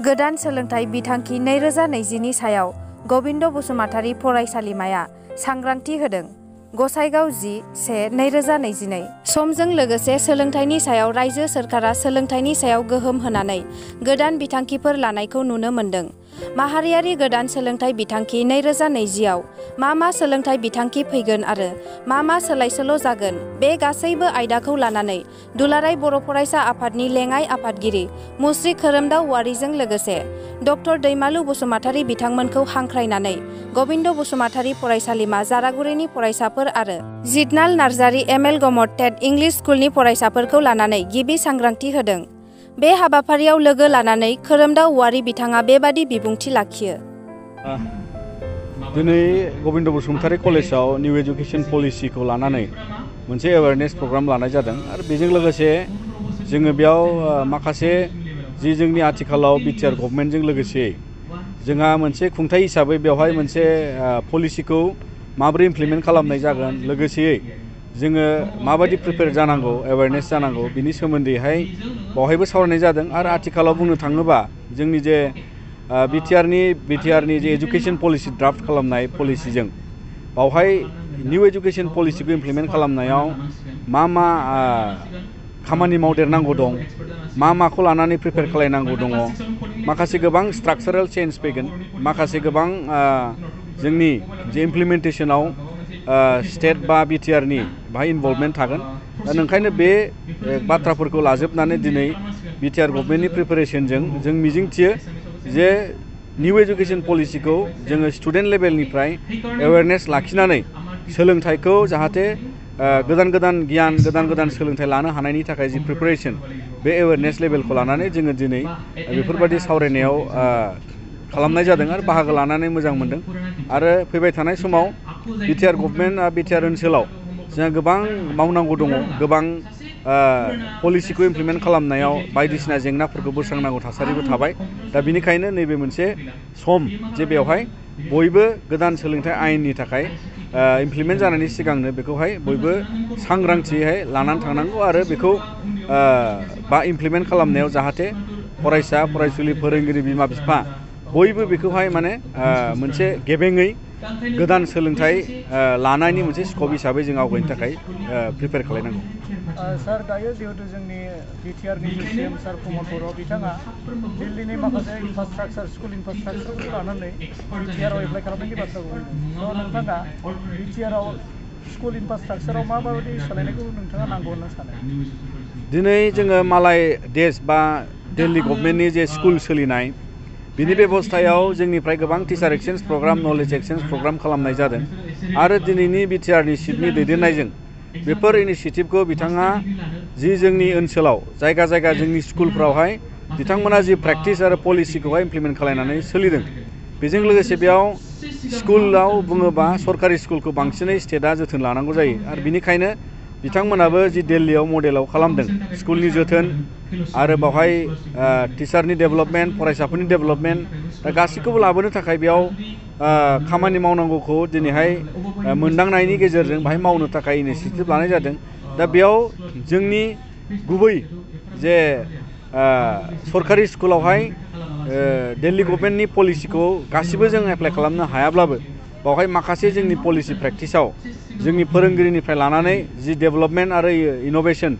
गोदान सोलोंथाइ बिथांखि 2020 नि सायाव गबिन्द बसुमतारी फरायसालिमाया सांग्रांथि होदों। गसाइगाव 10/1/2022 समजों लोगोसे सोलोंथाइनि सायाव रायजो सोरखारा सोलोंथाइनि सायाव गोहोम होनानै गोदान बिथांखिफोर लानायखौ नुनो मोन्दों। माहारियारि गोदान सोलोंथाइ बिथांखि 2020 आव मा सोलोंथाइ बिथांखि फैगोन आरो मा सोलाय-सोल' जागोन, बे गासैबो आयदाखौ लानानै दुलाराय बर' फरायसा आफादनि लेङाइ आफादगिरि मुस्रि खोरोमदाव वारिजों लोगोसे डक्टर दैमालु बसुमतारी बिथांमोनखौ हांख्रायनानै गबिन्द बसुमतारी फरायसालिमा जारागुरिनि फरायसाफोर आरो जितनाल नार्जारी एमएल गमटेट इंलिश स्कुलनि फरायसाफोरखौ लानानै गिबि सांग्रांथि होदों। बे हाबाफारियाव लोगो लानानै खोरोमदाव वारि बिथाङा बेबादि बिबुंथि लाखियो। दिनै गबिन्द बसुमतारी कलेजाव निउ एजुकेशन पलिसिखौ लानानै मोनसे एवेयारनेस प्रग्राम लानाय जादों आरो बेजों लोगोसे जोङो बेयाव माखासे जोंनि आथिखालाव बिटिआर गभर्नमेन्टजों लोगोसे जोंहा मोनसे खुंथाय हिसाबै बेवहाय मोनसे पलिसिखौ माबोरै इमप्लिमेन्ट खालामनाय जागोन, लोगोसेयै जोङो माबायदि प्रिपेयार जानांगौ, एवेयारनेस जानांगौ, बिनि सोमोन्दैहाय बावहायबो सावरायनाय जादों। आरो आथिखालाव बुंनो थाङोबा जोंनि जे बिटिआरनि जे एजुकेशन पलिसि ड्राफ्ट खालामनाय पलिसिजों बावहाय निउ एजुकेशन पलिसिखौ इमप्लिमेन्ट खालामनायाव मा खामानि मावदेरनांगौ दं, माखौ लानानै प्रिपेयार खालायनांगौ दङ, माखासे गोबां स्ट्राक्चारेल चेन्ज फैगोन, माखासे गोबां जोंनि जे इमप्लिमेन्टेसनाव स्टेट बा बिटिआरनि बाहाय इनभल्भमेन्ट थागोन। दा ओंखायनो बे बाथ्राफोरखौ लाजोबनानै दिनै बिटिआर गभर्नमेन्टनि प्रिपेरेसनजों जों मिजिंथियो जे निउ एजुकेशन पलिसिखौ जोङो स्टुडेन्ट लेभेलनिफ्राय एवेयारनेस लाखिनानै सोलोंथाइखौ जाहाथे गोदान गियान, गोदान सोलोंथाइ लानो हानायनि थाखाय जि प्रिपेरेसन, बे एवेयारनेस लेभेलखौ लानानै जोङो दिनै बेफोरबायदि सावरायनायाव खालामनाय जादों आरो बाहागो लानानै मोजां मोनदों। आरो फैबाय थानाय समाव बिटिआर गभर्नमेन्ट बिटिआर ओनसोलाव जोंहा गोबां मावनांगौ दङ, गोबां पलिसिखौ इमप्लिमेन्ट खालामनायाव बायदिसिना जेंनाफोरखौ बोस्रांनांगौ थासारिबो थाबाय। दा बिनिखायनो नैबे मोनसे सम जे बेवहाय बयबो गोदान सोलोंथाइ आयेननि थाखाय इमप्लिमेन्ट जानायनि सिगांनो बेखौहाय बयबो सांग्रांथियै लानानै थांनांगौ आरो बेखौ इमप्लिमेन्ट खालामनायाव जाहाथे फरायसा, फरायसुलि, फोरोंगिरि, बिमा-बिफा बयबो बेखौहाय माने मोनसे गेबेङै गोदान सोलोंथाइ लानायनि मोनसे स्कप हिसाबै जों आवगायनो थाखाय प्रिपेयार खालायनांगौ। सार, दायो जिहेतु जोंनि बिटिआरनि सिएम सार प्रमद बर' बिथाङा दिल्लीनि माखासे इनफ्रास्ट्राक्चार, स्कुल इनफ्रास्ट्राक्चारखौ लानानै बिटिआरआव एप्लाइ खालामनायनि बाथ्रा बुंदों। नोंथाङा बिटिआरआव स्कुल इनफ्रास्ट्राक्चाराव माबायदि सोलायनायखौ नोंथाङा नांगौ होनना सानो? दिनै जोङो मालाय देश बा दिल्ली गभर्नमेन्टनि जे स्कुल सोलिनाय, बिनि बेबस्थायाव जोंनिफ्राय गोबां teacher exchange programme, knowledge exchange programme खालामनाय जादों आरो दिनैनि बिटिआरनि चिफनि दैदेननायजों बेफोर इनिसियेटिभखौ बिथाङा जोंनि ओनसोलाव जायगा जोंनि स्कुलफ्रावहाय बिथांमोना जि प्रेक्टिस आरो पलिसिखौहाय इमप्लिमेन्ट खालायनानै सोलिदों। बेजों लोगोसे बेयाव स्कुलाव बुङोबा सरकारि स्कुलखौ बांसिनै स्टेटआ जोथोन लानांगौ जायो आरो बिनिखायनो बिथांमोनाबो जि दिल्लीयाव मडेलाव खालामदों स्कुलनि जोथोन आरो बावहाय टिचारनि डेभेलपमेन्ट, फरायसाफोरनि डेभेलपमेन्ट, दा गासैखौबो लाबोनो थाखाय बेयाव खामानि मावनांगौखौ दिनैहाय मोनदांनायनि गेजेरजों बाहाय मावनो थाखाय इनिसियेटिभ लानाय जादों। दा बेयाव जोंनि गुबै जे सरकारि स्कुलावहाय दिल्ली गभर्नमेन्टनि पलिसिखौ गासिबो जों एप्लाइ खालामनो हायाब्लाबो बावहाय माखासे जोंनि पलिसि प्रेक्टिसाव जोंनि फोरोंगिरिनिफ्राय लानानै जि डेभेलपमेन्ट आरो इन'भेसन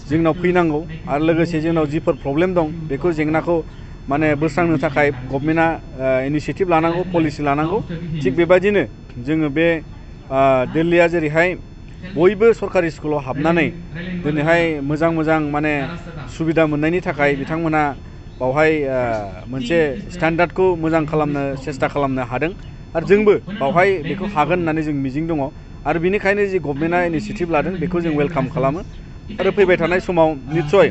जोंनाव फैनांगौ आरो लोगोसे जोंनाव जिफोर प्रब्लेम दं बेखौ जेंनाखौ माने बोस्रांनो थाखाय गभर्नमेन्टआ इनिसियेटिभ लानांगौ, पलिसि लानांगौ। थिग बेबायदिनो जोङो बे दिल्लीया जेरैहाय बयबो सरकारि स्कुलाव हाबनानै दिनैहाय मोजां माने सुबिदा मोननायनि थाखाय बिथांमोना बावहाय मोनसे स्टेन्डार्डखौ मोजां खालामनो सेस्था खालामनो हादों आरो जोंबो बावहाय बेखौ हागोन होननानै जों मिजिं दङ आरो बिनिखायनो जि गभर्नमेन्टआ इनिसियेटिभ लादों बेखौ जों वेलकाम खालामो आरो फैबाय थानाय समाव निस्सय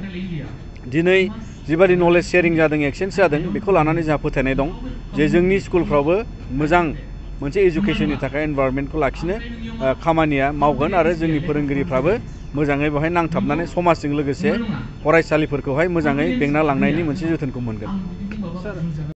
दिनै जिबादि नलेज शेयारिं जादों, एक्सचेन्ज जादों, बेखौ लानानै जोंहा फोथायनाय दं जे जोंनि स्कुलफ्रावबो मोजां मोनसे एजुकेशननि थाखाय एनभायरनमेन्टखौ लाखिनो खामानिया मावगोन आरो जोंनि फोरोंगिरिफ्राबो मोजाङै बेवहाय नांथाबनानै समाजजों लोगोसे फरायसालिफोरखौहाय मोजाङै बेंना लांनायनि मोनसे जोथोनखौ मोनगोन।